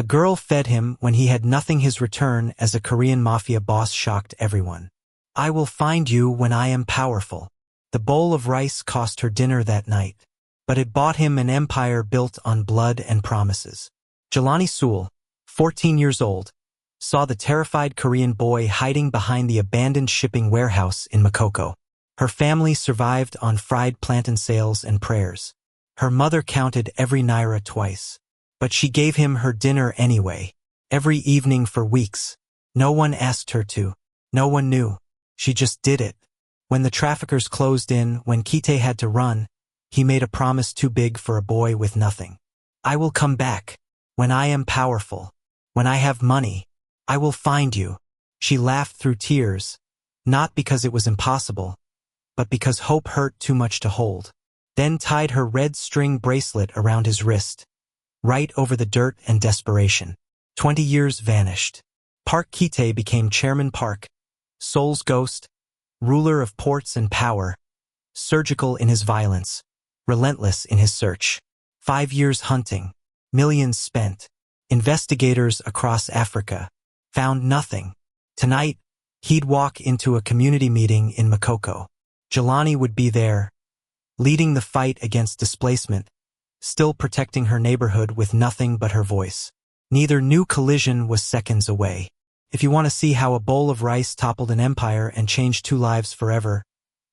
A girl fed him when he had nothing. His return as a Korean mafia boss shocked everyone. I will find you when I am powerful. The bowl of rice cost her dinner that night, but it bought him an empire built on blood and promises. Jelani Sool, 14 years old, saw the terrified Korean boy hiding behind the abandoned shipping warehouse in Makoko. Her family survived on fried plantain sales and prayers. Her mother counted every naira twice. But she gave him her dinner anyway, every evening for weeks. No one asked her to. No one knew. She just did it. When the traffickers closed in, when Kite had to run, he made a promise too big for a boy with nothing. I will come back. When I am powerful. When I have money. I will find you. She laughed through tears, not because it was impossible, but because hope hurt too much to hold. Then tied her red string bracelet around his wrist, right over the dirt and desperation. 20 years vanished. Park Kite became Chairman Park, Seoul's ghost, ruler of ports and power, surgical in his violence, relentless in his search. 5 years hunting, millions spent. Investigators across Africa found nothing. Tonight, he'd walk into a community meeting in Makoko. Jelani would be there, leading the fight against displacement, still protecting her neighborhood with nothing but her voice. Neither new collision was seconds away. If you want to see how a bowl of rice toppled an empire and changed 2 lives forever,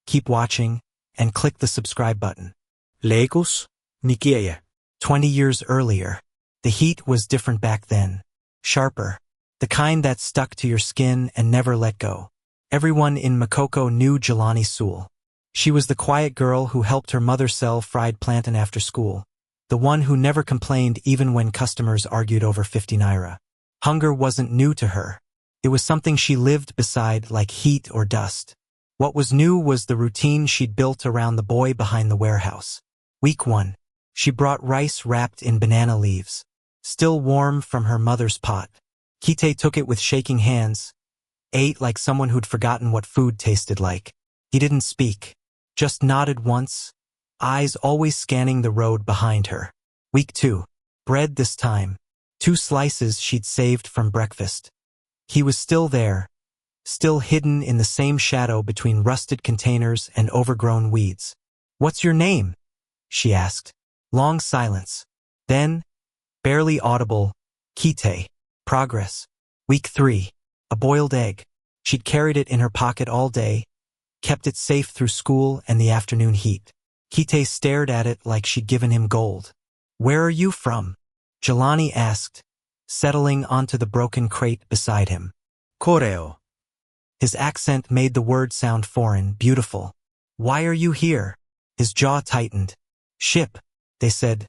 keep watching and click the subscribe button. Lagos, Nigeria. 20 years earlier. The heat was different back then. Sharper. The kind that stuck to your skin and never let go. Everyone in Makoko knew Jelani Sool. She was the quiet girl who helped her mother sell fried plantain after school. The one who never complained even when customers argued over 50 naira. Hunger wasn't new to her. It was something she lived beside like heat or dust. What was new was the routine she'd built around the boy behind the warehouse. Week 1. She brought rice wrapped in banana leaves, still warm from her mother's pot. Kite took it with shaking hands, ate like someone who'd forgotten what food tasted like. He didn't speak, just nodded once, eyes always scanning the road behind her. Week 2. Bread this time. 2 slices she'd saved from breakfast. He was still there, still hidden in the same shadow between rusted containers and overgrown weeds. What's your name? She asked. Long silence. Then, barely audible, Kite. Progress. Week 3. A boiled egg. She'd carried it in her pocket all day, kept it safe through school and the afternoon heat. Kite stared at it like she'd given him gold. Where are you from? Jelani asked, settling onto the broken crate beside him. Koreo. His accent made the word sound foreign, beautiful. Why are you here? His jaw tightened. Ship, they said.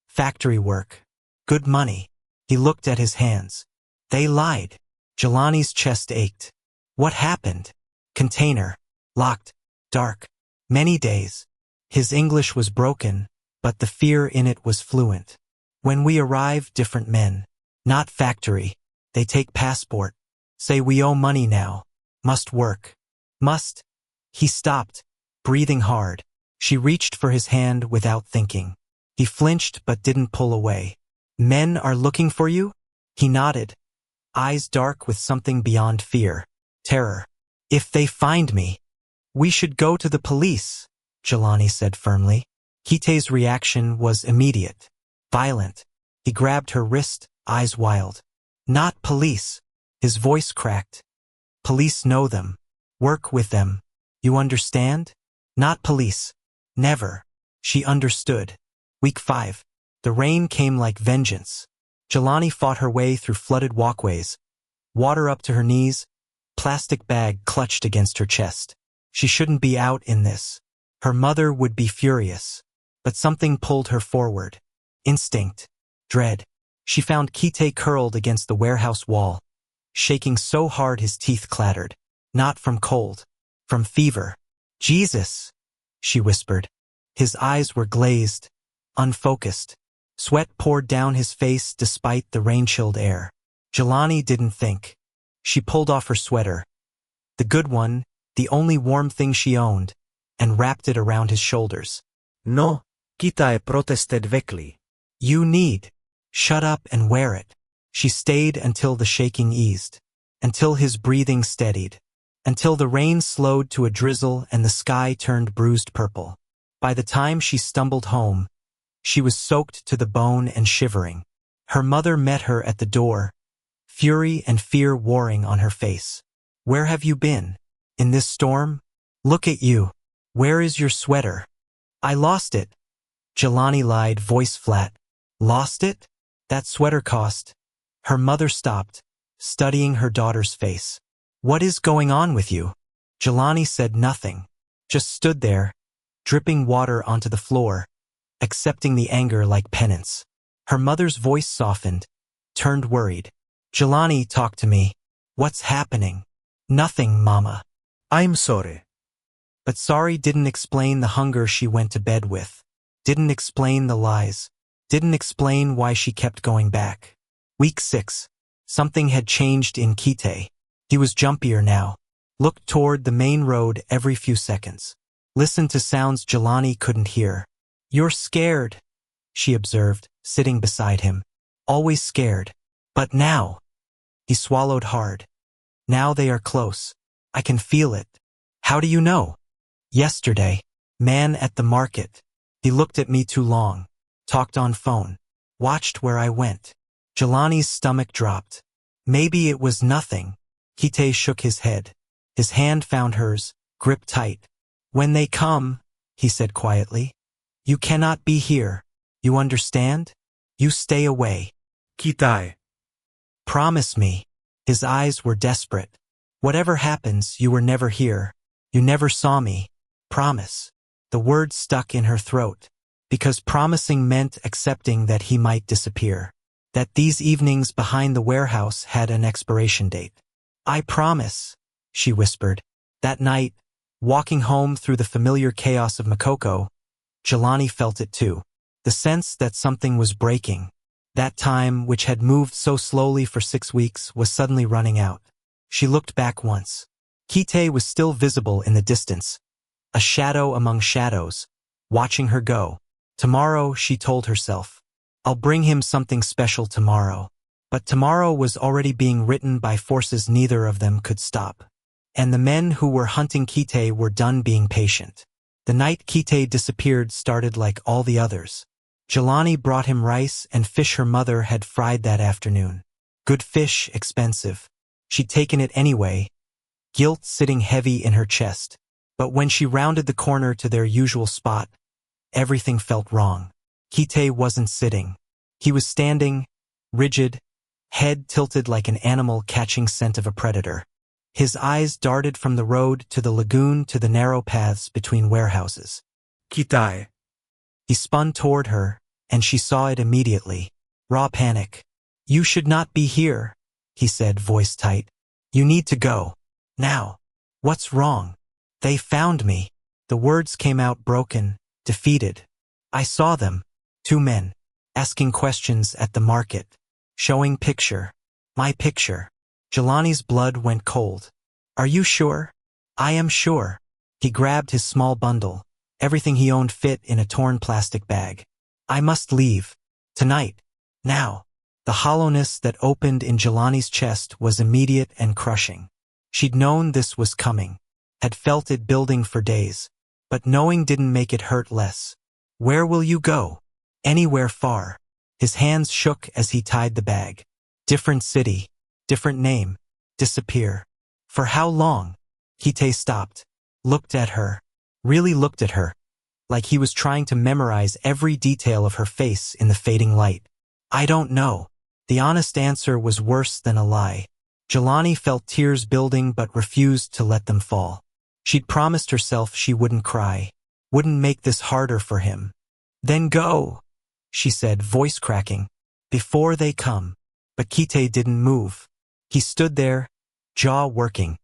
Factory work. Good money. He looked at his hands. They lied. Jelani's chest ached. What happened? Container. Locked. Dark. Many days. His English was broken, but the fear in it was fluent. When we arrive, different men. Not factory. They take passport. Say we owe money now. Must work. Must. He stopped, breathing hard. She reached for his hand without thinking. He flinched but didn't pull away. Men are looking for you? He nodded, eyes dark with something beyond fear. Terror. If they find me, we should go to the police, Jelani said firmly. Kite's reaction was immediate, violent. He grabbed her wrist, eyes wild. Not police. His voice cracked. Police know them. Work with them. You understand? Not police. Never. She understood. Week 5. The rain came like vengeance. Jelani fought her way through flooded walkways, water up to her knees, plastic bag clutched against her chest. She shouldn't be out in this. Her mother would be furious. But something pulled her forward. Instinct. Dread. She found Kite curled against the warehouse wall, shaking so hard his teeth clattered. Not from cold. From fever. Jesus, she whispered. His eyes were glazed, unfocused. Sweat poured down his face despite the rain-chilled air. Jelani didn't think. She pulled off her sweater, the good one, the only warm thing she owned, and wrapped it around his shoulders. No, Kite protested weakly. You need. Shut up and wear it. She stayed until the shaking eased, until his breathing steadied, until the rain slowed to a drizzle and the sky turned bruised purple. By the time she stumbled home, she was soaked to the bone and shivering. Her mother met her at the door, fury and fear warring on her face. "Where have you been? In this storm? Look at you. Where is your sweater?" "I lost it," Jelani lied, voice flat. "Lost it? That sweater cost." Her mother stopped, studying her daughter's face. "What is going on with you?" Jelani said nothing, just stood there, dripping water onto the floor, accepting the anger like penance. Her mother's voice softened, turned worried. "Jelani, talk to me. What's happening?" "Nothing, Mama." I'm sorry. But sorry didn't explain the hunger she went to bed with, didn't explain the lies, didn't explain why she kept going back. Week 6. Something had changed in Kite. He was jumpier now, looked toward the main road every few seconds, listened to sounds Jelani couldn't hear. "You're scared," she observed, sitting beside him. "Always scared. But now." He swallowed hard. "Now they are close. I can feel it." "How do you know?" "Yesterday. Man at the market. He looked at me too long. Talked on phone. Watched where I went." Jelani's stomach dropped. Maybe it was nothing. Kite shook his head. His hand found hers, gripped tight. "When they come," he said quietly, "you cannot be here. You understand? You stay away. Kitai. Promise me." His eyes were desperate. "Whatever happens, you were never here. You never saw me. Promise." The word stuck in her throat, because promising meant accepting that he might disappear, that these evenings behind the warehouse had an expiration date. "I promise," she whispered. That night, walking home through the familiar chaos of Makoko, Jelani felt it too. The sense that something was breaking. That time, which had moved so slowly for 6 weeks, was suddenly running out. She looked back once. Kite was still visible in the distance, a shadow among shadows, watching her go. Tomorrow, she told herself. I'll bring him something special tomorrow. But tomorrow was already being written by forces neither of them could stop. And the men who were hunting Kite were done being patient. The night Kite disappeared started like all the others. Jelani brought him rice and fish her mother had fried that afternoon. Good fish, expensive. She'd taken it anyway, guilt sitting heavy in her chest. But when she rounded the corner to their usual spot, everything felt wrong. Kite wasn't sitting. He was standing, rigid, head tilted like an animal catching scent of a predator. His eyes darted from the road to the lagoon to the narrow paths between warehouses. Kitai. He spun toward her, and she saw it immediately. Raw panic. You should not be here, he said, voice tight. You need to go. Now. What's wrong? They found me. The words came out broken, defeated. I saw them. 2 men. Asking questions at the market. Showing picture. My picture. Jelani's blood went cold. Are you sure? I am sure. He grabbed his small bundle. Everything he owned fit in a torn plastic bag. I must leave. Tonight. Now. The hollowness that opened in Jelani's chest was immediate and crushing. She'd known this was coming. Had felt it building for days. But knowing didn't make it hurt less. Where will you go? Anywhere far. His hands shook as he tied the bag. Different city. Different name. Disappear. For how long? Kite stopped. Looked at her. Really looked at her. Like he was trying to memorize every detail of her face in the fading light. I don't know. The honest answer was worse than a lie. Jelani felt tears building but refused to let them fall. She'd promised herself she wouldn't cry. Wouldn't make this harder for him. Then go, she said, voice cracking. Before they come. But Kite didn't move. He stood there, jaw working.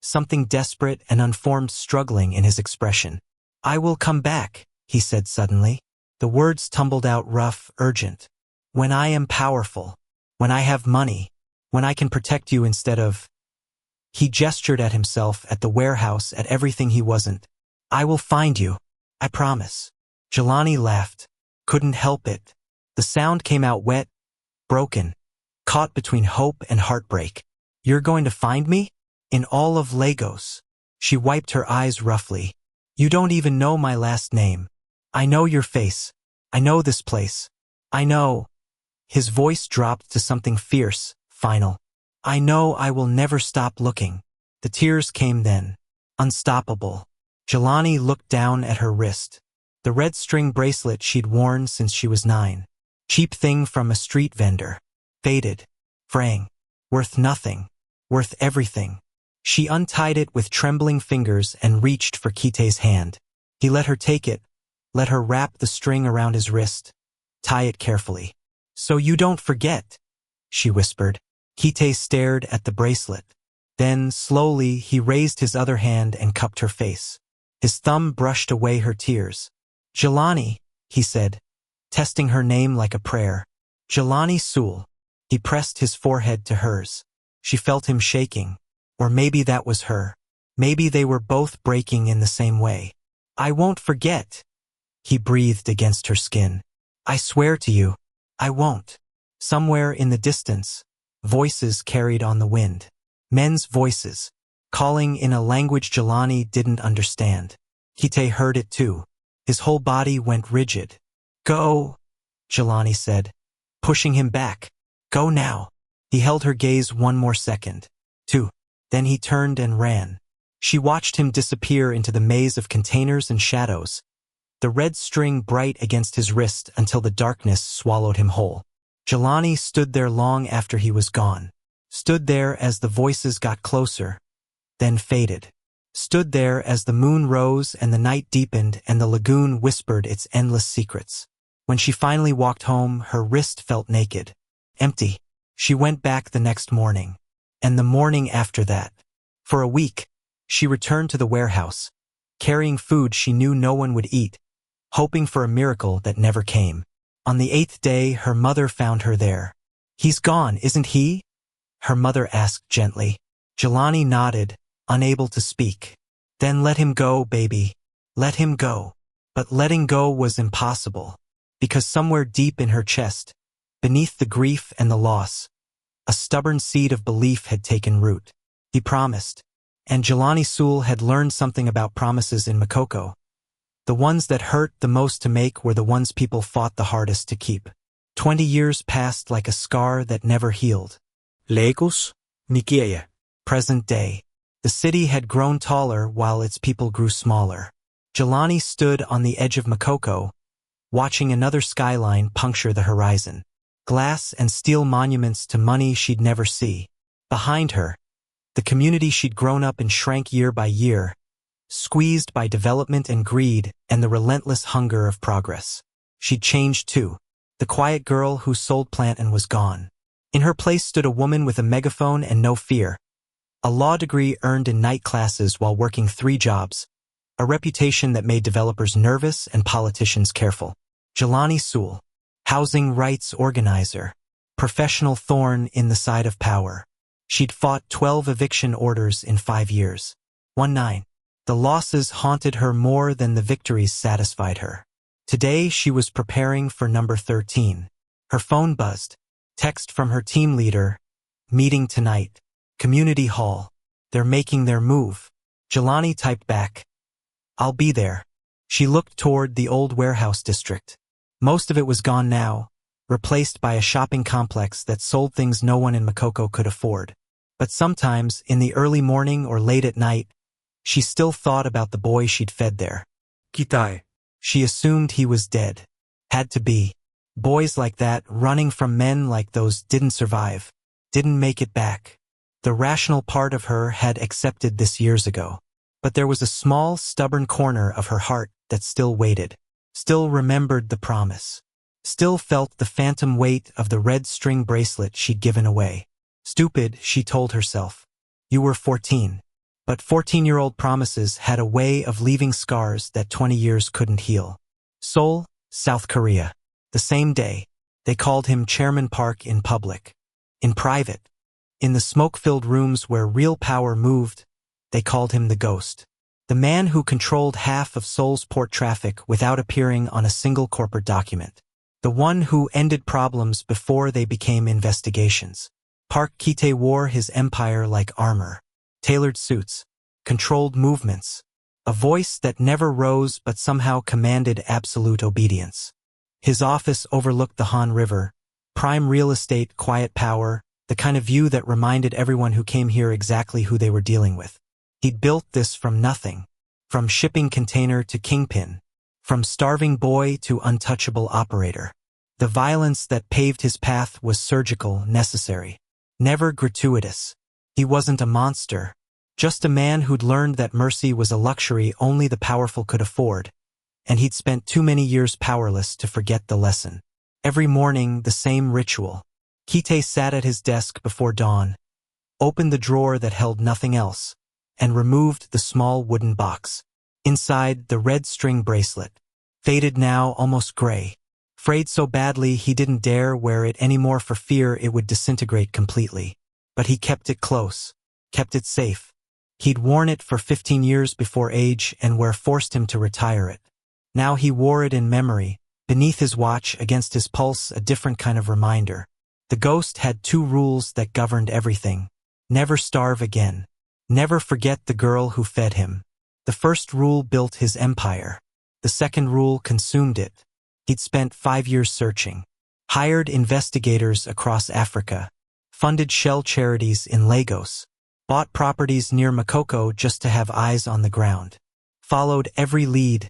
Something desperate and unformed struggling in his expression. I will come back, he said suddenly. The words tumbled out rough, urgent. When I am powerful. When I have money. When I can protect you instead of... He gestured at himself, at the warehouse, at everything he wasn't. I will find you. I promise. Jelani laughed. Couldn't help it. The sound came out wet, broken. caught between hope and heartbreak. You're going to find me? In all of Lagos. She wiped her eyes roughly. You don't even know my last name. I know your face. I know this place. I know. His voice dropped to something fierce, final. I know I will never stop looking. The tears came then. Unstoppable. Jelani looked down at her wrist. The red string bracelet she'd worn since she was 9. Cheap thing from a street vendor. Faded. Fraying. Worth nothing. Worth everything. She untied it with trembling fingers and reached for Kite's hand. He let her take it, let her wrap the string around his wrist, tie it carefully. So you don't forget, she whispered. Kite stared at the bracelet. Then, slowly, he raised his other hand and cupped her face. His thumb brushed away her tears. Jelani, he said, testing her name like a prayer. Jelani Sewell. He pressed his forehead to hers. She felt him shaking. Or maybe that was her. Maybe they were both breaking in the same way. I won't forget. He breathed against her skin. I swear to you, I won't. Somewhere in the distance, voices carried on the wind. Men's voices, calling in a language Jelani didn't understand. Kite heard it too. His whole body went rigid. Go, Jelani said, pushing him back. Go now. He held her gaze one more second. 2. Then he turned and ran. She watched him disappear into the maze of containers and shadows, the red string bright against his wrist until the darkness swallowed him whole. Jelani stood there long after he was gone. Stood there as the voices got closer, then faded. Stood there as the moon rose and the night deepened and the lagoon whispered its endless secrets. When she finally walked home, her wrist felt naked. Empty. She went back the next morning. And the morning after that. For a week, she returned to the warehouse, carrying food she knew no one would eat, hoping for a miracle that never came. On the 8th day, her mother found her there. He's gone, isn't he? Her mother asked gently. Jelani nodded, unable to speak. Then let him go, baby. Let him go. But letting go was impossible, because somewhere deep in her chest, beneath the grief and the loss, a stubborn seed of belief had taken root. He promised. And Jelani Sewell had learned something about promises in Makoko. The ones that hurt the most to make were the ones people fought the hardest to keep. 20 years passed like a scar that never healed. Lagos, Nigeria. Present day. The city had grown taller while its people grew smaller. Jelani stood on the edge of Makoko, watching another skyline puncture the horizon. Glass and steel monuments to money she'd never see. Behind her, the community she'd grown up in shrank year by year, squeezed by development and greed and the relentless hunger of progress. She'd changed too. The quiet girl who sold plantain was gone. In her place stood a woman with a megaphone and no fear. A law degree earned in night classes while working 3 jobs. A reputation that made developers nervous and politicians careful. Jelani Sewell. Housing rights organizer. Professional thorn in the side of power. She'd fought 12 eviction orders in 5 years. 19. The losses haunted her more than the victories satisfied her. Today she was preparing for number 13. Her phone buzzed. Text from her team leader. Meeting tonight. Community hall. They're making their move. Jelani typed back. I'll be there. She looked toward the old warehouse district. Most of it was gone now, replaced by a shopping complex that sold things no one in Makoko could afford. But sometimes, in the early morning or late at night, she still thought about the boy she'd fed there. Kite. She assumed he was dead. Had to be. Boys like that, running from men like those, didn't survive. Didn't make it back. The rational part of her had accepted this years ago. But there was a small, stubborn corner of her heart that still waited. Still remembered the promise. Still felt the phantom weight of the red string bracelet she'd given away. Stupid, she told herself. You were 14. But 14-year-old promises had a way of leaving scars that 20 years couldn't heal. Seoul, South Korea. The same day, they called him Chairman Park in public. In private, in the smoke-filled rooms where real power moved, they called him the Ghost. The man who controlled half of Seoul's port traffic without appearing on a single corporate document. the one who ended problems before they became investigations. Park Kite wore his empire like armor, tailored suits, controlled movements, a voice that never rose but somehow commanded absolute obedience. His office overlooked the Han River, prime real estate, quiet power, the kind of view that reminded everyone who came here exactly who they were dealing with. He'd built this from nothing, from shipping container to kingpin, from starving boy to untouchable operator. The violence that paved his path was surgical, necessary, never gratuitous. He wasn't a monster, just a man who'd learned that mercy was a luxury only the powerful could afford, and he'd spent too many years powerless to forget the lesson. Every morning, the same ritual. Kite sat at his desk before dawn, opened the drawer that held nothing else, and removed the small wooden box. Inside, the red string bracelet, faded now, almost gray, frayed so badly he didn't dare wear it anymore for fear it would disintegrate completely. But he kept it close, kept it safe. He'd worn it for 15 years before age and where forced him to retire it. Now he wore it in memory, beneath his watch, against his pulse, a different kind of reminder. The ghost had two rules that governed everything. Never starve again. Never forget the girl who fed him. The first rule built his empire. The second rule consumed it. He'd spent 5 years searching, hired investigators across Africa, funded shell charities in Lagos, bought properties near Makoko just to have eyes on the ground, followed every lead,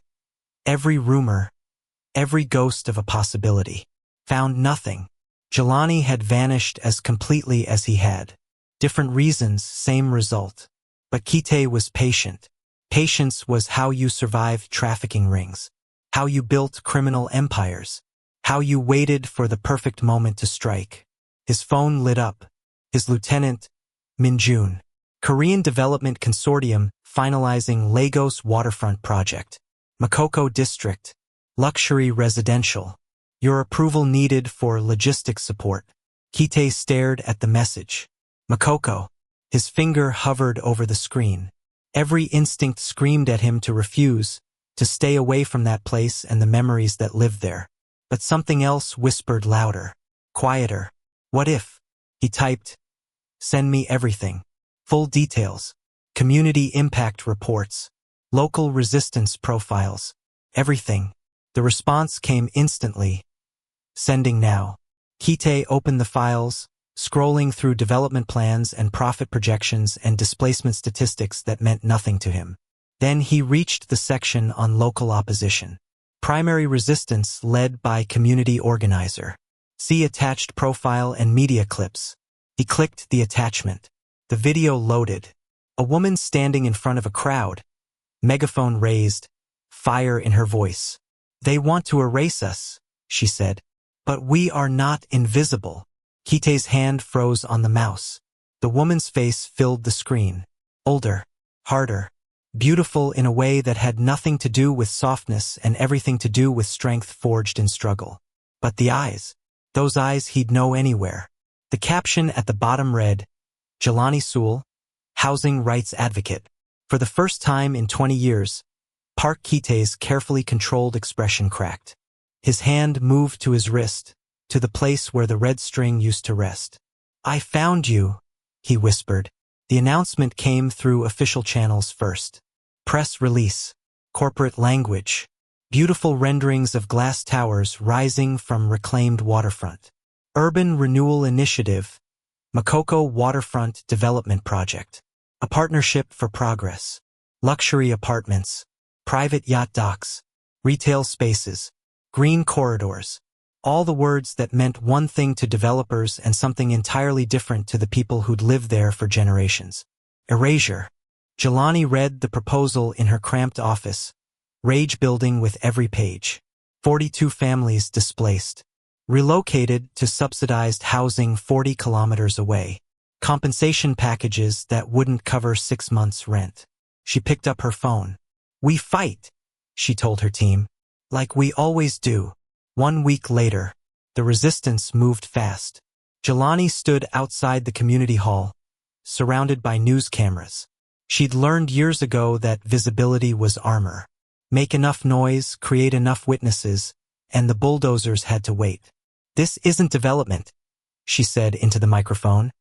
every rumor, every ghost of a possibility. Found nothing. Jelani had vanished as completely as he had. Different reasons, same result. But Kite was patient. Patience was how you survived trafficking rings, how you built criminal empires, how you waited for the perfect moment to strike. His phone lit up. His lieutenant, Minjun. Korean Development Consortium finalizing Lagos waterfront project. Makoko District. Luxury residential. Your approval needed for logistics support. Kite stared at the message. Makoko. His finger hovered over the screen. Every instinct screamed at him to refuse, to stay away from that place and the memories that lived there. But something else whispered louder, quieter. What if? He typed, send me everything. Full details. Community impact reports. Local resistance profiles. Everything. The response came instantly. Sending now. Kite opened the files, scrolling through development plans and profit projections and displacement statistics that meant nothing to him. Then he reached the section on local opposition. Primary resistance led by community organizer. See attached profile and media clips. He clicked the attachment. The video loaded. A woman standing in front of a crowd. Megaphone raised. Fire in her voice. They want to erase us, she said. But we are not invisible. Kite's hand froze on the mouse. The woman's face filled the screen. Older, harder, beautiful in a way that had nothing to do with softness and everything to do with strength forged in struggle. But the eyes, those eyes he'd know anywhere. The caption at the bottom read, Jelani Sewell, housing rights advocate. For the first time in 20 years, Park Kite's carefully controlled expression cracked. His hand moved to his wrist, to the place where the red string used to rest. I found you, he whispered. The announcement came through official channels first. Press release, corporate language, beautiful renderings of glass towers rising from reclaimed waterfront. Urban Renewal Initiative, Makoko Waterfront Development Project. A partnership for progress. Luxury apartments, private yacht docks, retail spaces, green corridors. All the words that meant one thing to developers and something entirely different to the people who'd lived there for generations. Erasure. Jelani read the proposal in her cramped office, rage building with every page. 42 families displaced. Relocated to subsidized housing 40 kilometers away. Compensation packages that wouldn't cover 6 months' rent. She picked up her phone. We fight, she told her team. Like we always do. 1 week later, the resistance moved fast. Jelani stood outside the community hall, surrounded by news cameras. She'd learned years ago that visibility was armor. Make enough noise, create enough witnesses, and the bulldozers had to wait. "This isn't development," she said into the microphone,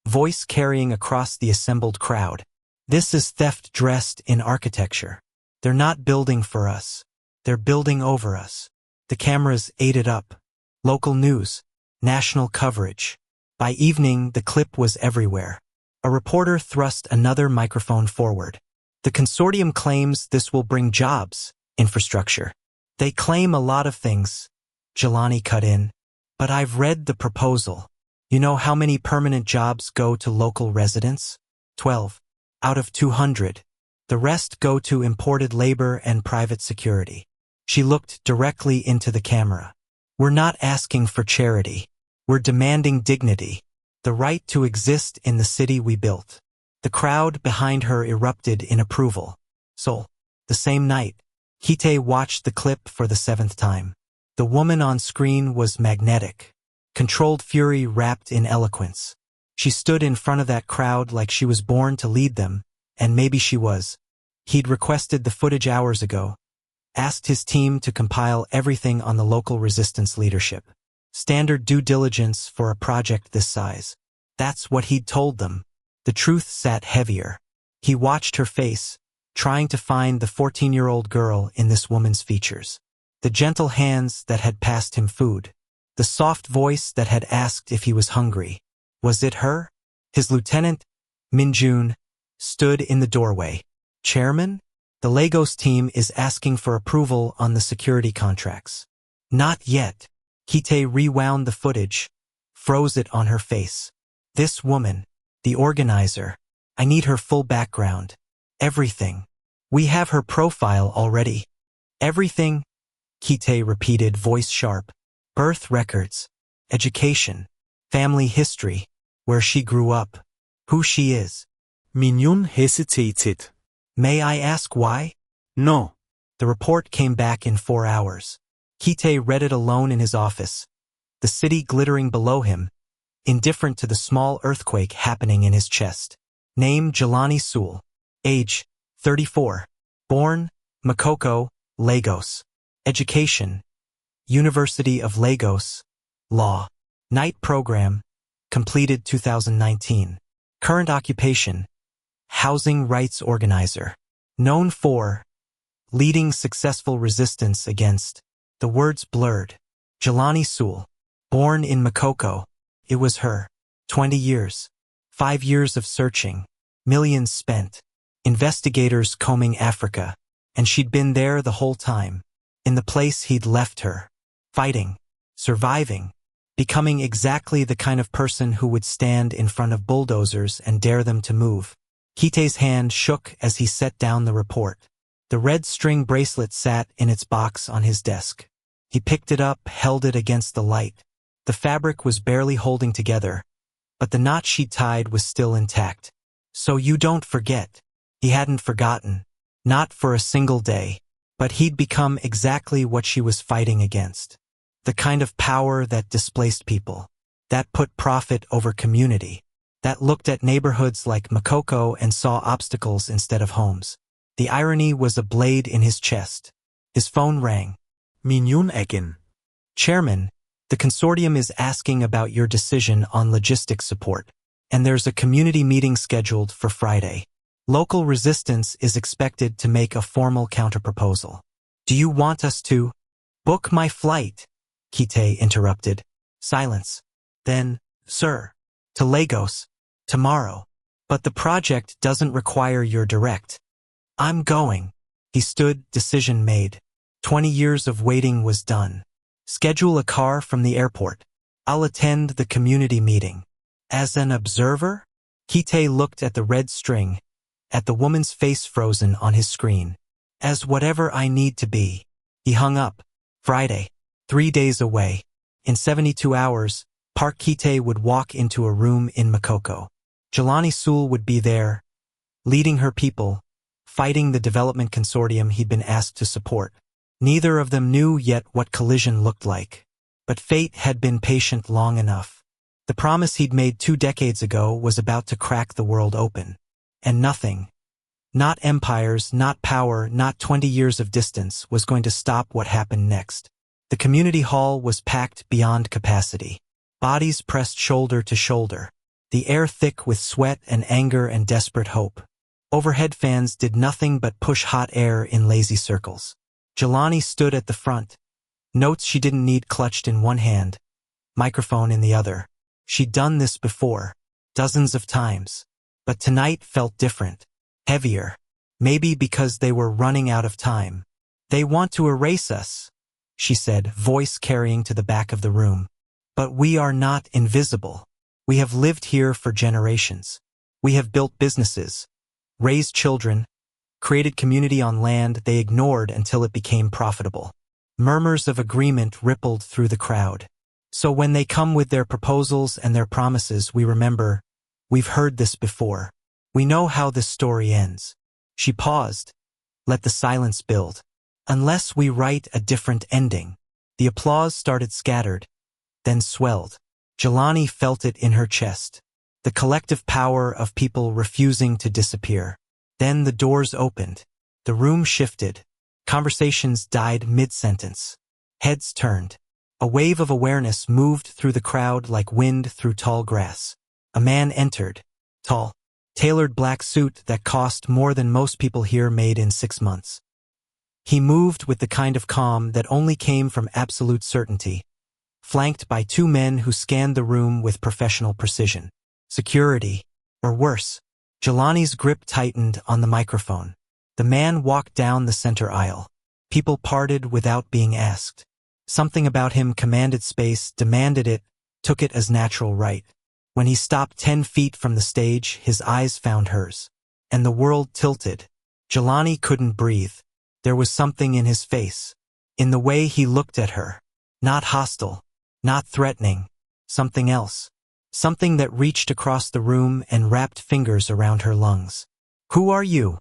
voice carrying across the assembled crowd. "This is theft dressed in architecture. They're not building for us. They're building over us." The cameras ate it up. Local news, national coverage. By evening, the clip was everywhere. A reporter thrust another microphone forward. "The consortium claims this will bring jobs, infrastructure. They claim a lot of things," Jelani cut in. "But I've read the proposal. You know how many permanent jobs go to local residents? 12 out of 200. The rest go to imported labor and private security." She looked directly into the camera. "We're not asking for charity. We're demanding dignity. The right to exist in the city we built." The crowd behind her erupted in approval. Seoul. The same night, Hite watched the clip for the 7th time. The woman on screen was magnetic. Controlled fury wrapped in eloquence. She stood in front of that crowd like she was born to lead them, and maybe she was. He'd requested the footage hours ago, asked his team to compile everything on the local resistance leadership. Standard due diligence for a project this size. That's what he'd told them. The truth sat heavier. He watched her face, trying to find the 14-year-old girl in this woman's features. The gentle hands that had passed him food. The soft voice that had asked if he was hungry. Was it her? His lieutenant, Minjun, stood in the doorway. "Chairman? The Lagos team is asking for approval on the security contracts." "Not yet." Hite rewound the footage, froze it on her face. "This woman, the organizer, I need her full background. Everything. We have her profile already." "Everything?" Hite repeated, voice sharp. "Birth records, education, family history, where she grew up, who she is." Minhyun hesitated. "May I ask why?" "No." The report came back in 4 hours. Hite read it alone in his office, the city glittering below him, indifferent to the small earthquake happening in his chest. Name Jelani Sewell. Age 34. Born Makoko, Lagos. Education University of Lagos. Law. Night program completed 2019. Current occupation housing rights organizer. Known for leading successful resistance against. The words blurred. Jelani Sewell. Born in Makoko. It was her. 20 years. 5 years of searching. Millions spent. Investigators combing Africa. And she'd been there the whole time. In the place he'd left her. Fighting. Surviving. Becoming exactly the kind of person who would stand in front of bulldozers and dare them to move. Hite's hand shook as he set down the report. The red string bracelet sat in its box on his desk. He picked it up, held it against the light. The fabric was barely holding together, but the knot she tied was still intact. "So you don't forget." He hadn't forgotten. Not for a single day. But he'd become exactly what she was fighting against. The kind of power that displaced people. That put profit over community. That looked at neighborhoods like Makoko and saw obstacles instead of homes. The irony was a blade in his chest. His phone rang. Minhyun again. "Chairman, the consortium is asking about your decision on logistics support, and there's a community meeting scheduled for Friday. Local resistance is expected to make a formal counterproposal. Do you want us to book my flight?" Hite interrupted. Silence. Then, "Sir, to Lagos, tomorrow. But the project doesn't require your direct." "I'm going." He stood, decision made. 20 years of waiting was done. "Schedule a car from the airport. I'll attend the community meeting." "As an observer?" Hite looked at the red string, at the woman's face frozen on his screen. "As whatever I need to be." He hung up. Friday. 3 days away. In 72 hours, Park Hite would walk into a room in Makoko. Jelani Sewell would be there, leading her people, fighting the development consortium he'd been asked to support. Neither of them knew yet what collision looked like. But fate had been patient long enough. The promise he'd made 2 decades ago was about to crack the world open. And nothing, not empires, not power, not 20 years of distance, was going to stop what happened next. The community hall was packed beyond capacity. Bodies pressed shoulder to shoulder. The air thick with sweat and anger and desperate hope. Overhead fans did nothing but push hot air in lazy circles. Jelani stood at the front. Notes she didn't need clutched in one hand. Microphone in the other. She'd done this before. Dozens of times. But tonight felt different. Heavier. Maybe because they were running out of time. They want to erase us, she said, voice carrying to the back of the room. But we are not invisible. We have lived here for generations. We have built businesses, raised children, created community on land they ignored until it became profitable. Murmurs of agreement rippled through the crowd. So when they come with their proposals and their promises, we remember, we've heard this before. We know how this story ends. She paused. Let the silence build. Unless we write a different ending. The applause started scattered, then swelled. Jelani felt it in her chest. The collective power of people refusing to disappear. Then the doors opened. The room shifted. Conversations died mid-sentence. Heads turned. A wave of awareness moved through the crowd like wind through tall grass. A man entered. Tall. Tailored black suit that cost more than most people here made in 6 months. He moved with the kind of calm that only came from absolute certainty, flanked by 2 men who scanned the room with professional precision. Security, or worse. Jelani's grip tightened on the microphone. The man walked down the center aisle. People parted without being asked. Something about him commanded space, demanded it, took it as natural right. When he stopped 10 feet from the stage, his eyes found hers. And the world tilted. Jelani couldn't breathe. There was something in his face. In the way he looked at her. Not hostile. Not threatening. Something else. Something that reached across the room and wrapped fingers around her lungs. Who are you?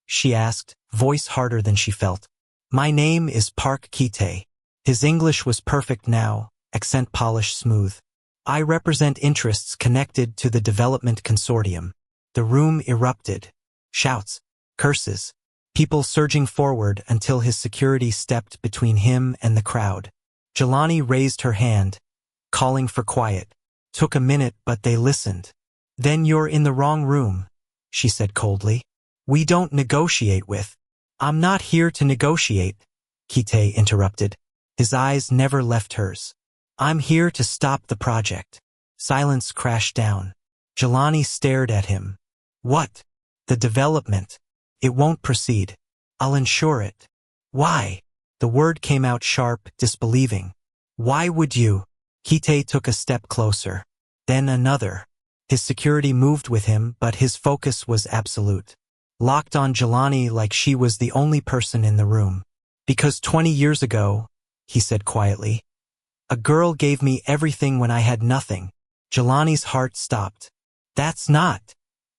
She asked, voice harder than she felt. My name is Park Kite. His English was perfect now, accent polished smooth. I represent interests connected to the development consortium. The room erupted. Shouts. Curses. People surging forward until his security stepped between him and the crowd. Jelani raised her hand, calling for quiet. Took a minute, but they listened. Then you're in the wrong room, she said coldly. We don't negotiate with. I'm not here to negotiate, Kite interrupted. His eyes never left hers. I'm here to stop the project. Silence crashed down. Jelani stared at him. What? The development. It won't proceed. I'll ensure it. Why? The word came out sharp, disbelieving. Why would you? Kite took a step closer. Then another. His security moved with him, but his focus was absolute. Locked on Jelani like she was the only person in the room. Because 20 years ago, he said quietly, a girl gave me everything when I had nothing. Jelani's heart stopped. That's not.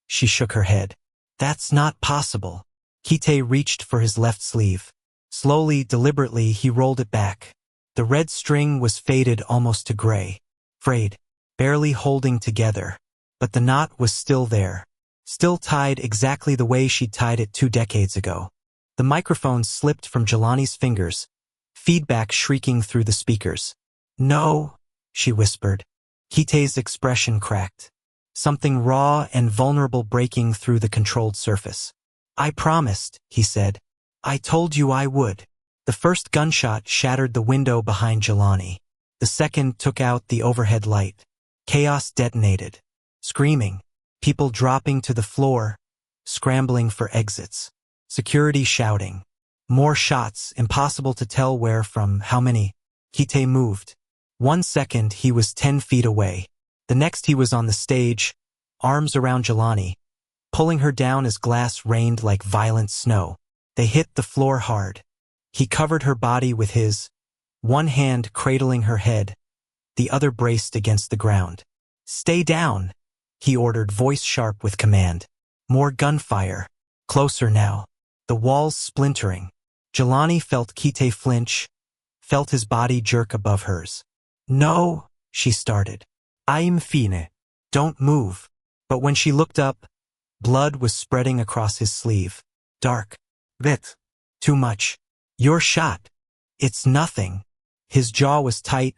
She shook her head. That's not possible. Kite reached for his left sleeve. Slowly, deliberately, he rolled it back. The red string was faded almost to gray. Frayed. Barely holding together. But the knot was still there. Still tied exactly the way she'd tied it 2 decades ago. The microphone slipped from Jelani's fingers, feedback shrieking through the speakers. No, she whispered. Kite's expression cracked. Something raw and vulnerable breaking through the controlled surface. I promised, he said. I told you I would. The first gunshot shattered the window behind Jelani. The second took out the overhead light. Chaos detonated. Screaming. People dropping to the floor, scrambling for exits. Security shouting. More shots, impossible to tell where from, how many. Kite moved. 1 second he was 10 feet away. The next he was on the stage, arms around Jelani, pulling her down as glass rained like violent snow. They hit the floor hard. He covered her body with his, one hand cradling her head, the other braced against the ground. Stay down, he ordered, voice sharp with command. More gunfire. Closer now. The walls splintering. Jelani felt Kite flinch, felt his body jerk above hers. No, she started. I'm fine. Don't move. But when she looked up, blood was spreading across his sleeve. Dark. Vet. Too much. You're shot. It's nothing. His jaw was tight,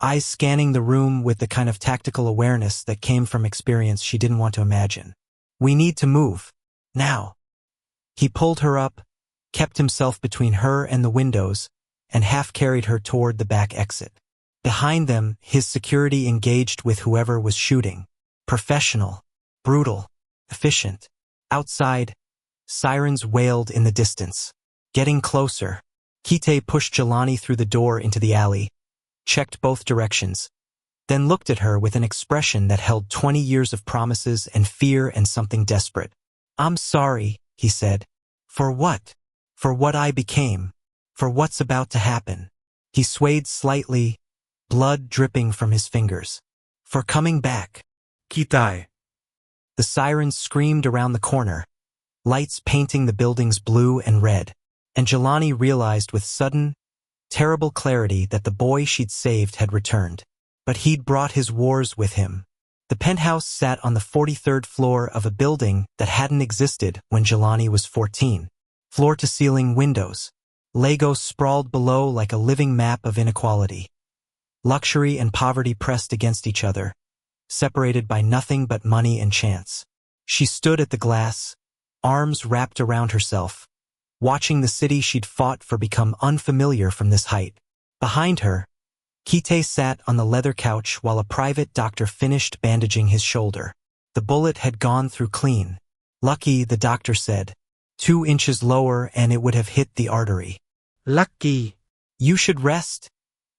eyes scanning the room with the kind of tactical awareness that came from experience she didn't want to imagine. We need to move. Now. He pulled her up, kept himself between her and the windows, and half-carried her toward the back exit. Behind them, his security engaged with whoever was shooting. Professional, brutal, efficient. Outside, sirens wailed in the distance. Getting closer. Kite pushed Jelani through the door into the alley, checked both directions, then looked at her with an expression that held 20 years of promises and fear and something desperate. I'm sorry, he said. For what? For what I became. For what's about to happen. He swayed slightly, blood dripping from his fingers. For coming back. Kitai. The sirens screamed around the corner, lights painting the buildings blue and red, and Jelani realized with sudden, terrible clarity that the boy she'd saved had returned. But he'd brought his wars with him. The penthouse sat on the 43rd floor of a building that hadn't existed when Jelani was 14. Floor-to-ceiling windows. Legos sprawled below like a living map of inequality. Luxury and poverty pressed against each other, separated by nothing but money and chance. She stood at the glass, arms wrapped around herself, watching the city she'd fought for become unfamiliar from this height. Behind her, Kite sat on the leather couch while a private doctor finished bandaging his shoulder. The bullet had gone through clean. Lucky, the doctor said. 2 inches lower and it would have hit the artery. Lucky. You should rest,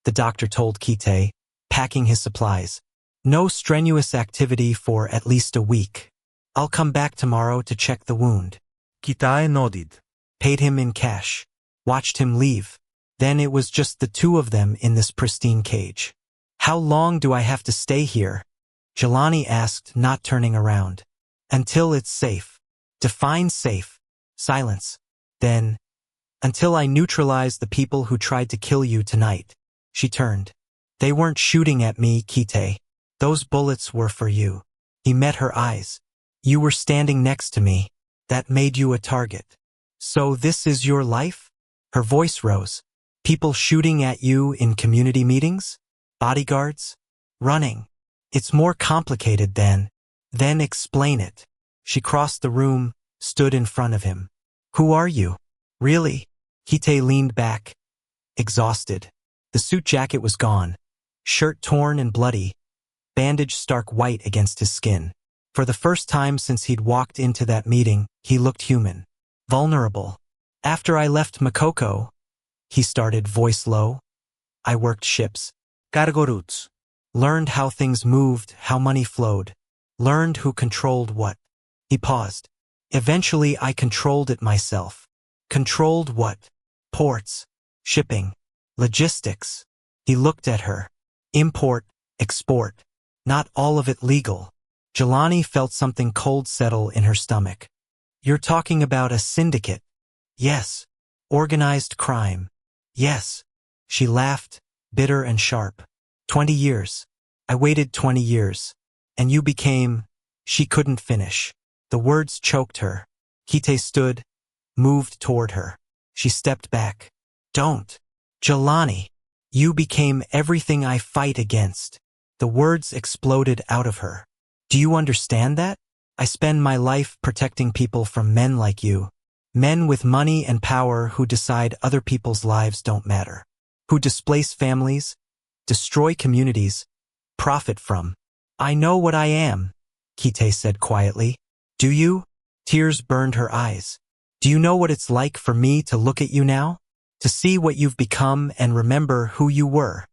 the doctor told Kite, packing his supplies. No strenuous activity for at least a week. I'll come back tomorrow to check the wound. Kitai nodded. Paid him in cash. Watched him leave. Then it was just the two of them in this pristine cage. How long do I have to stay here? Jelani asked, not turning around. Until it's safe. Define safe. Silence. Then, until I neutralize the people who tried to kill you tonight. She turned. They weren't shooting at me, Kite. Those bullets were for you. He met her eyes. You were standing next to me. That made you a target. So this is your life? Her voice rose. People shooting at you in community meetings? Bodyguards? Running. It's more complicated than. Then explain it. She crossed the room, stood in front of him. Who are you? Really? Kite leaned back, exhausted. The suit jacket was gone, shirt torn and bloody, bandage stark white against his skin. For the first time since he'd walked into that meeting, he looked human. Vulnerable. After I left Makoko, he started, voice low. I worked ships. Cargo routes. Learned how things moved, how money flowed. Learned who controlled what. He paused. Eventually I controlled it myself. Controlled what? Ports. Shipping. Logistics. He looked at her. Import, export. Not all of it legal. Jelani felt something cold settle in her stomach. You're talking about a syndicate. Yes. Organized crime. Yes. She laughed, bitter and sharp. 20 years. I waited 20 years. And you became. She couldn't finish. The words choked her. Kite stood, moved toward her. She stepped back. Don't. Jelani. You became everything I fight against. The words exploded out of her. Do you understand that? I spend my life protecting people from men like you. Men with money and power who decide other people's lives don't matter. Who displace families, destroy communities, profit from. I know what I am, Kite said quietly. Do you? Tears burned her eyes. Do you know what it's like for me to look at you now? To see what you've become and remember who you were?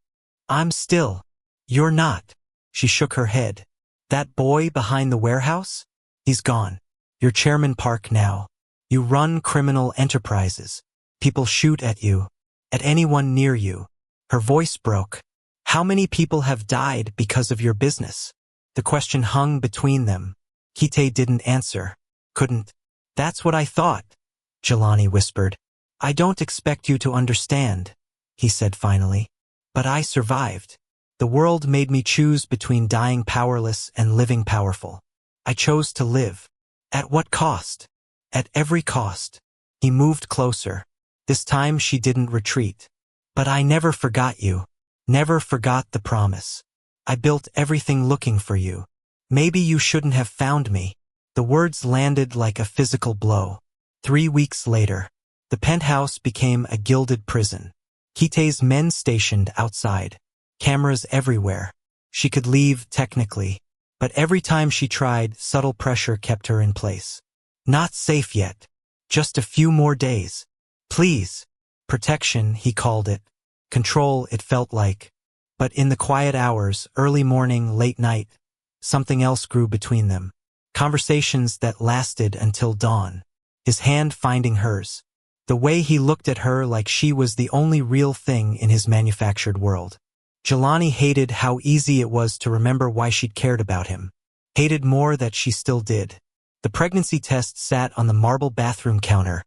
I'm still. You're not. She shook her head. That boy behind the warehouse? He's gone. You're Chairman Park now. You run criminal enterprises. People shoot at you. At anyone near you. Her voice broke. How many people have died because of your business? The question hung between them. Kite didn't answer. Couldn't. That's what I thought, Jelani whispered. I don't expect you to understand, he said finally. But I survived. The world made me choose between dying powerless and living powerful. I chose to live. At what cost? At every cost. He moved closer. This time she didn't retreat. But I never forgot you. Never forgot the promise. I built everything looking for you. Maybe you shouldn't have found me. The words landed like a physical blow. 3 weeks later, the penthouse became a gilded prison. Kite's men stationed outside. Cameras everywhere. She could leave, technically. But every time she tried, subtle pressure kept her in place. Not safe yet. Just a few more days. Please. Protection, he called it. Control, it felt like. But in the quiet hours, early morning, late night, something else grew between them. Conversations that lasted until dawn. His hand finding hers. The way he looked at her like she was the only real thing in his manufactured world. Jelani hated how easy it was to remember why she'd cared about him. Hated more that she still did. The pregnancy test sat on the marble bathroom counter.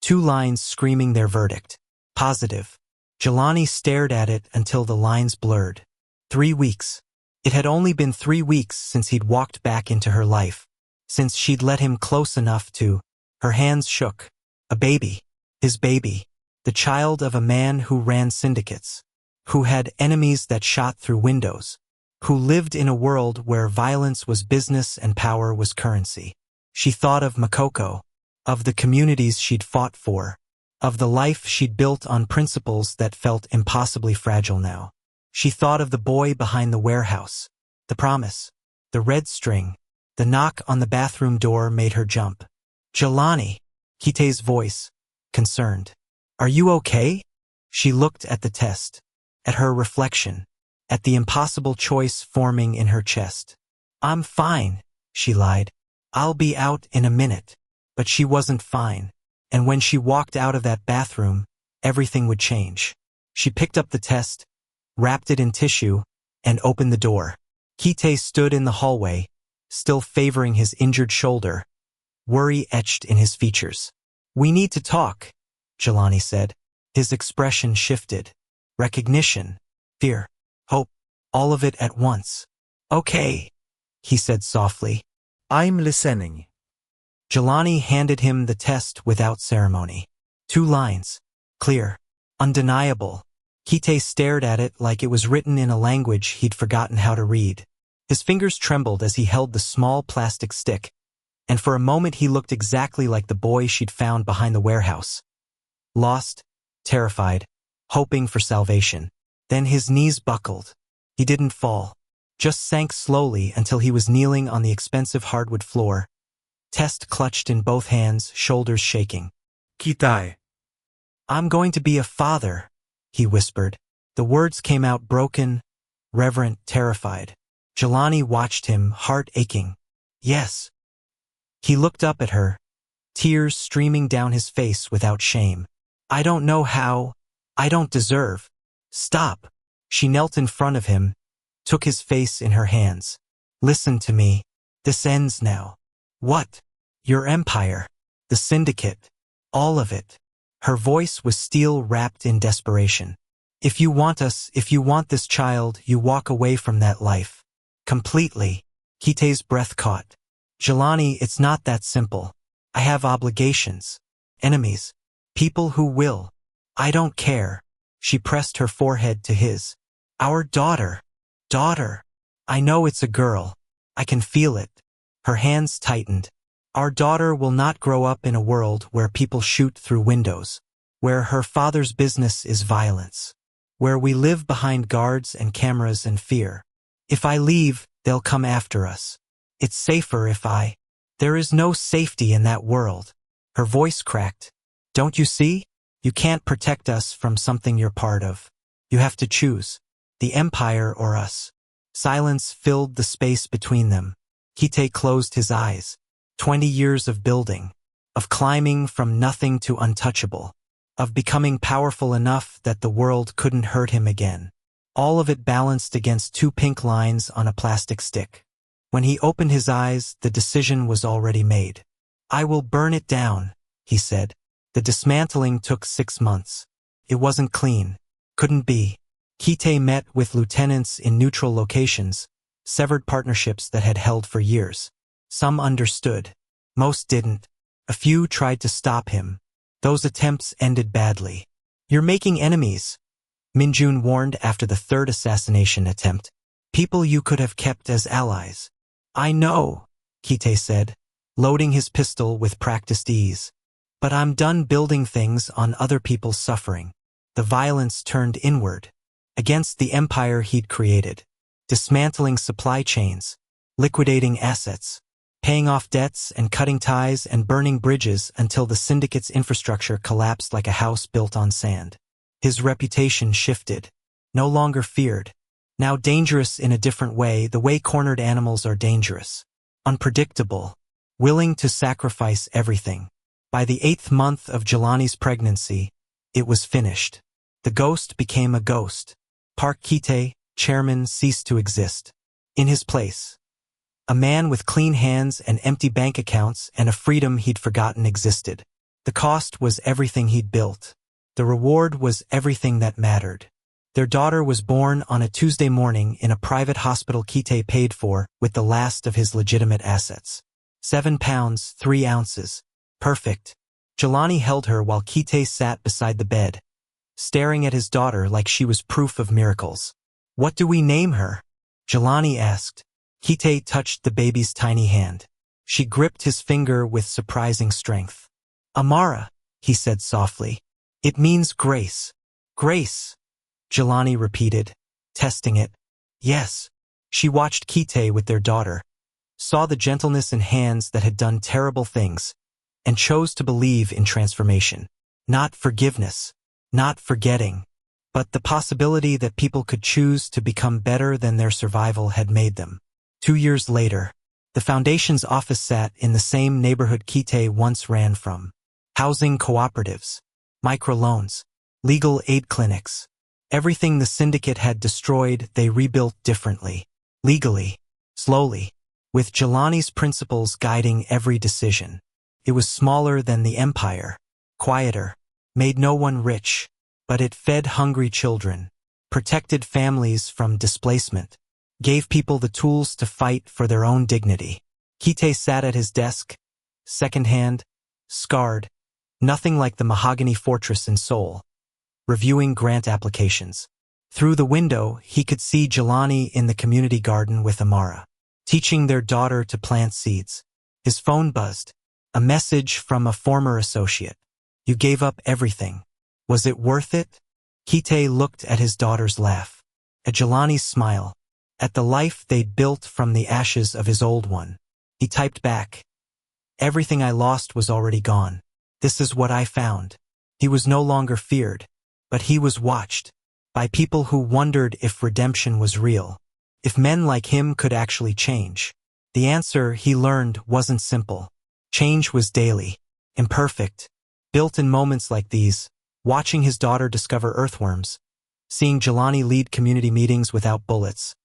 2 lines screaming their verdict. Positive. Jelani stared at it until the lines blurred. 3 weeks. It had only been 3 weeks since he'd walked back into her life. Since she'd let him close enough to. Her hands shook. A baby. His baby. The child of a man who ran syndicates. Who had enemies that shot through windows. Who lived in a world where violence was business and power was currency. She thought of Makoko. Of the communities she'd fought for. Of the life she'd built on principles that felt impossibly fragile now. She thought of the boy behind the warehouse. The promise. The red string. The knock on the bathroom door made her jump. Jelani. Kite's voice. Concerned. Are you okay? She looked at the test. At her reflection. At the impossible choice forming in her chest. I'm fine, she lied. I'll be out in a minute. But she wasn't fine. And when she walked out of that bathroom, everything would change. She picked up the test, wrapped it in tissue, and opened the door. Kite stood in the hallway, still favoring his injured shoulder, worry etched in his features. We need to talk, Jelani said. His expression shifted. Recognition, fear, hope, all of it at once. Okay, he said softly. I'm listening. Jelani handed him the test without ceremony. 2 lines. Clear. Undeniable. Kite stared at it like it was written in a language he'd forgotten how to read. His fingers trembled as he held the small plastic stick, and for a moment he looked exactly like the boy she'd found behind the warehouse. Lost, terrified, hoping for salvation. Then his knees buckled. He didn't fall. Just sank slowly until he was kneeling on the expensive hardwood floor. Test clutched in both hands, shoulders shaking. Kite. I'm going to be a father, he whispered. The words came out broken, reverent, terrified. Jelani watched him, heart aching. Yes. He looked up at her, tears streaming down his face without shame. I don't know how. I don't deserve. Stop. She knelt in front of him, took his face in her hands. Listen to me. This ends now. What? Your empire. The syndicate. All of it. Her voice was steel wrapped in desperation. If you want us, if you want this child, you walk away from that life. Completely. Kite's breath caught. Jelani, it's not that simple. I have obligations. Enemies. People who will. I don't care. She pressed her forehead to his. Our daughter. Daughter. I know it's a girl. I can feel it. Her hands tightened. Our daughter will not grow up in a world where people shoot through windows, where her father's business is violence, where we live behind guards and cameras and fear. If I leave, they'll come after us. It's safer if I. There is no safety in that world. Her voice cracked. Don't you see? You can't protect us from something you're part of. You have to choose. The Empire or us. Silence filled the space between them. Kite closed his eyes. 20 years of building. Of climbing from nothing to untouchable. Of becoming powerful enough that the world couldn't hurt him again. All of it balanced against 2 pink lines on a plastic stick. When he opened his eyes, the decision was already made. I will burn it down, he said. The dismantling took 6 months. It wasn't clean. Couldn't be. Kite met with lieutenants in neutral locations, severed partnerships that had held for years. Some understood. Most didn't. A few tried to stop him. Those attempts ended badly. You're making enemies. Minjun warned after the third assassination attempt. People you could have kept as allies. I know, Kite said, loading his pistol with practiced ease. But I'm done building things on other people's suffering. The violence turned inward, against the empire he'd created, dismantling supply chains, liquidating assets, paying off debts and cutting ties and burning bridges until the syndicate's infrastructure collapsed like a house built on sand. His reputation shifted, no longer feared, now dangerous in a different way, the way cornered animals are dangerous, unpredictable, willing to sacrifice everything. By the 8th month of Jelani's pregnancy, it was finished. The ghost became a ghost. Park Kite, chairman, ceased to exist. In his place, a man with clean hands and empty bank accounts and a freedom he'd forgotten existed. The cost was everything he'd built. The reward was everything that mattered. Their daughter was born on a Tuesday morning in a private hospital Kite paid for with the last of his legitimate assets. 7 pounds, 3 ounces. Perfect. Jelani held her while Kite sat beside the bed, staring at his daughter like she was proof of miracles. What do we name her? Jelani asked. Kite touched the baby's tiny hand. She gripped his finger with surprising strength. Amara, he said softly. It means grace. Grace, Jelani repeated, testing it. Yes. She watched Kite with their daughter, saw the gentleness in hands that had done terrible things, and chose to believe in transformation. Not forgiveness, not forgetting, but the possibility that people could choose to become better than their survival had made them. 2 years later, the foundation's office sat in the same neighborhood Kite once ran from. Housing cooperatives, microloans, legal aid clinics. Everything the syndicate had destroyed, they rebuilt differently. Legally, slowly, with Jelani's principles guiding every decision. It was smaller than the empire, quieter, made no one rich, but it fed hungry children, protected families from displacement, gave people the tools to fight for their own dignity. Kite sat at his desk, second-hand, scarred, nothing like the mahogany fortress in Seoul, reviewing grant applications. Through the window, he could see Jelani in the community garden with Amara, teaching their daughter to plant seeds. His phone buzzed. A message from a former associate. You gave up everything. Was it worth it? Kite looked at his daughter's laugh, at Jelani's smile, at the life they'd built from the ashes of his old one. He typed back. Everything I lost was already gone. This is what I found. He was no longer feared, but he was watched by people who wondered if redemption was real, if men like him could actually change. The answer, he learned, wasn't simple. Change was daily, imperfect, built in moments like these, watching his daughter discover earthworms, seeing Jelani lead community meetings without bullets,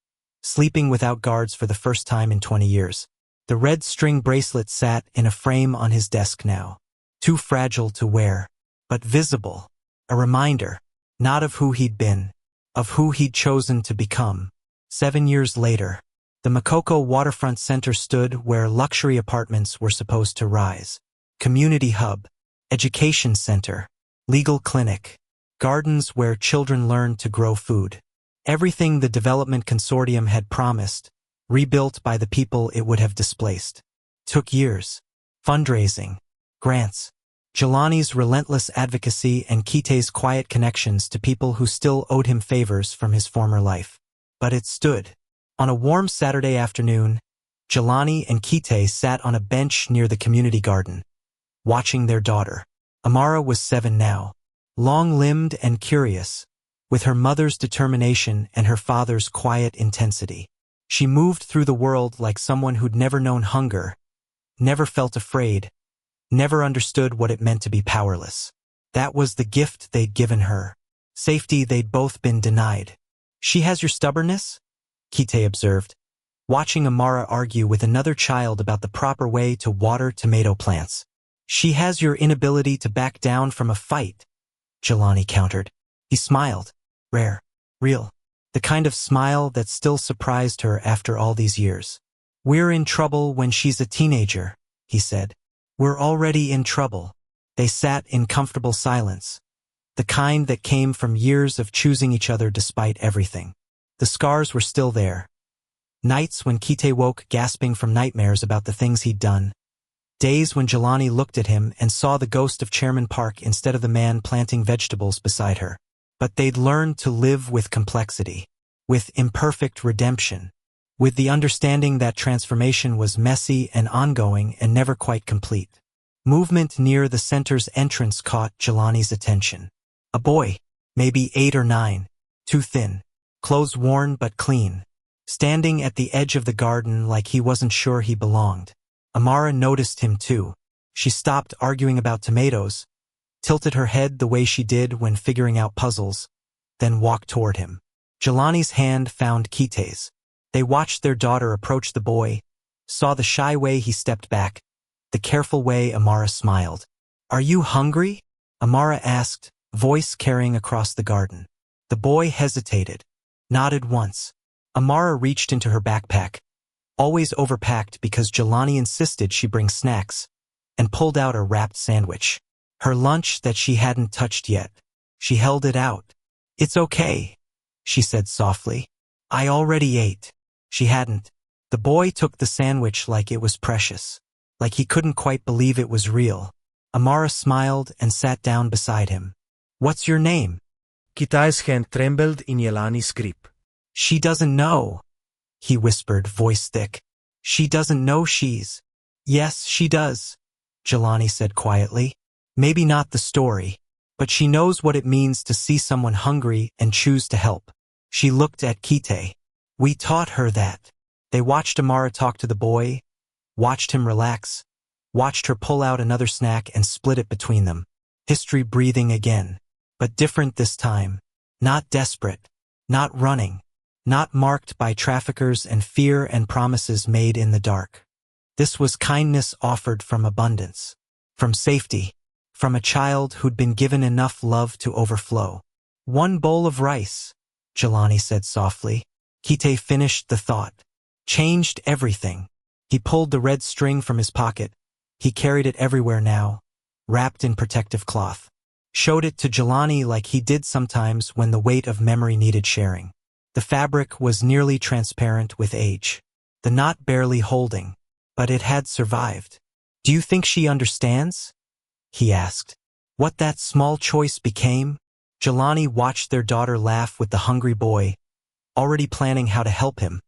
sleeping without guards for the first time in 20 years. The red string bracelet sat in a frame on his desk now, too fragile to wear, but visible, a reminder, not of who he'd been, of who he'd chosen to become. 7 years later, the Makoko waterfront center stood where luxury apartments were supposed to rise. Community hub, education center, legal clinic, gardens where children learned to grow food. Everything the development consortium had promised, rebuilt by the people it would have displaced. Took years. Fundraising, grants, Jelani's relentless advocacy and Kite's quiet connections to people who still owed him favors from his former life. But it stood. On a warm Saturday afternoon, Jelani and Kite sat on a bench near the community garden, watching their daughter. Amara was 7 now, long-limbed and curious, with her mother's determination and her father's quiet intensity. She moved through the world like someone who'd never known hunger, never felt afraid, never understood what it meant to be powerless. That was the gift they'd given her, safety they'd both been denied. She has your stubbornness? Kite observed, watching Amara argue with another child about the proper way to water tomato plants. She has your inability to back down from a fight, Jelani countered. He smiled, rare, real, the kind of smile that still surprised her after all these years. We're in trouble when she's a teenager, he said. We're already in trouble. They sat in comfortable silence, the kind that came from years of choosing each other despite everything. The scars were still there. Nights when Kite woke gasping from nightmares about the things he'd done. Days when Jelani looked at him and saw the ghost of Chairman Park instead of the man planting vegetables beside her. But they'd learned to live with complexity, with imperfect redemption, with the understanding that transformation was messy and ongoing and never quite complete. Movement near the center's entrance caught Jelani's attention. A boy, maybe 8 or 9, too thin, clothes worn but clean, standing at the edge of the garden like he wasn't sure he belonged. Amara noticed him too. She stopped arguing about tomatoes, tilted her head the way she did when figuring out puzzles, then walked toward him. Jelani's hand found Kite's. They watched their daughter approach the boy, saw the shy way he stepped back, the careful way Amara smiled. "Are you hungry?" Amara asked, voice carrying across the garden. The boy hesitated, nodded once. Amara reached into her backpack, always overpacked because Jelani insisted she bring snacks, and pulled out a wrapped sandwich. Her lunch that she hadn't touched yet. She held it out. "It's okay," she said softly. "I already ate." She hadn't. The boy took the sandwich like it was precious, like he couldn't quite believe it was real. Amara smiled and sat down beside him. "What's your name?" Kite's hand trembled in Jelani's grip. "She doesn't know," he whispered, voice thick. "She doesn't know she's—" "Yes, she does," Jelani said quietly. "Maybe not the story, but she knows what it means to see someone hungry and choose to help." She looked at Kite. "We taught her that." They watched Amara talk to the boy, watched him relax, watched her pull out another snack and split it between them. History breathing again, but different this time. Not desperate, not running, not marked by traffickers and fear and promises made in the dark. This was kindness offered from abundance, from safety, from a child who'd been given enough love to overflow. "One bowl of rice," Jelani said softly. Kite finished the thought. Changed everything. He pulled the red string from his pocket. He carried it everywhere now, wrapped in protective cloth. Showed it to Jelani like he did sometimes when the weight of memory needed sharing. The fabric was nearly transparent with age, the knot barely holding, but it had survived. "Do you think she understands?" he asked. What that small choice became? Jelani watched their daughter laugh with the hungry boy, already planning how to help him,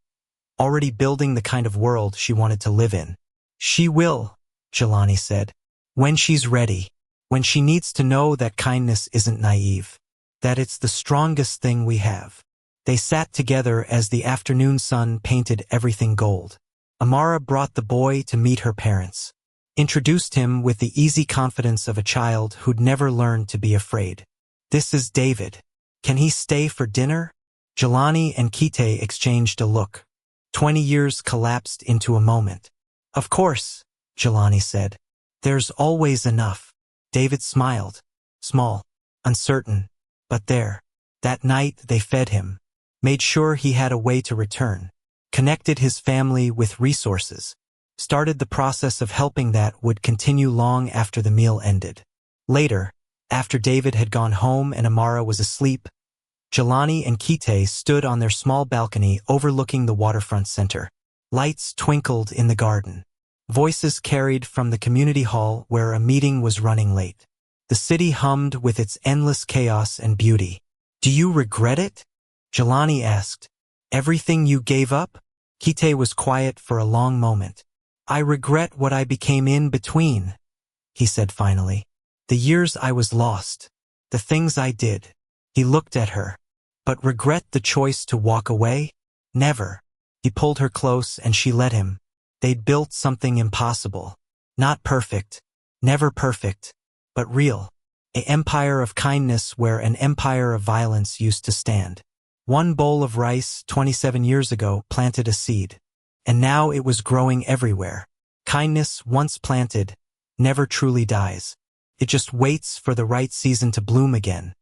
already building the kind of world she wanted to live in. "She will," Jelani said, "when she's ready, when she needs to know that kindness isn't naive, that it's the strongest thing we have." They sat together as the afternoon sun painted everything gold. Amara brought the boy to meet her parents, introduced him with the easy confidence of a child who'd never learned to be afraid. "This is David. Can he stay for dinner?" Jelani and Kite exchanged a look. 20 years collapsed into a moment. "Of course," Jelani said. "There's always enough." David smiled, small, uncertain, but there. That night they fed him, made sure he had a way to return, connected his family with resources, started the process of helping that would continue long after the meal ended. Later, after David had gone home and Amara was asleep, Jelani and Kite stood on their small balcony overlooking the waterfront center. Lights twinkled in the garden. Voices carried from the community hall where a meeting was running late. The city hummed with its endless chaos and beauty. "Do you regret it?" Jelani asked. "Everything you gave up?" Kite was quiet for a long moment. "I regret what I became in between," he said finally. "The years I was lost, the things I did." He looked at her. "But regret the choice to walk away? Never." He pulled her close and she let him. They'd built something impossible. Not perfect, never perfect, but real. An empire of kindness where an empire of violence used to stand. One bowl of rice 27 years ago planted a seed. And now it was growing everywhere. Kindness, once planted, never truly dies. It just waits for the right season to bloom again.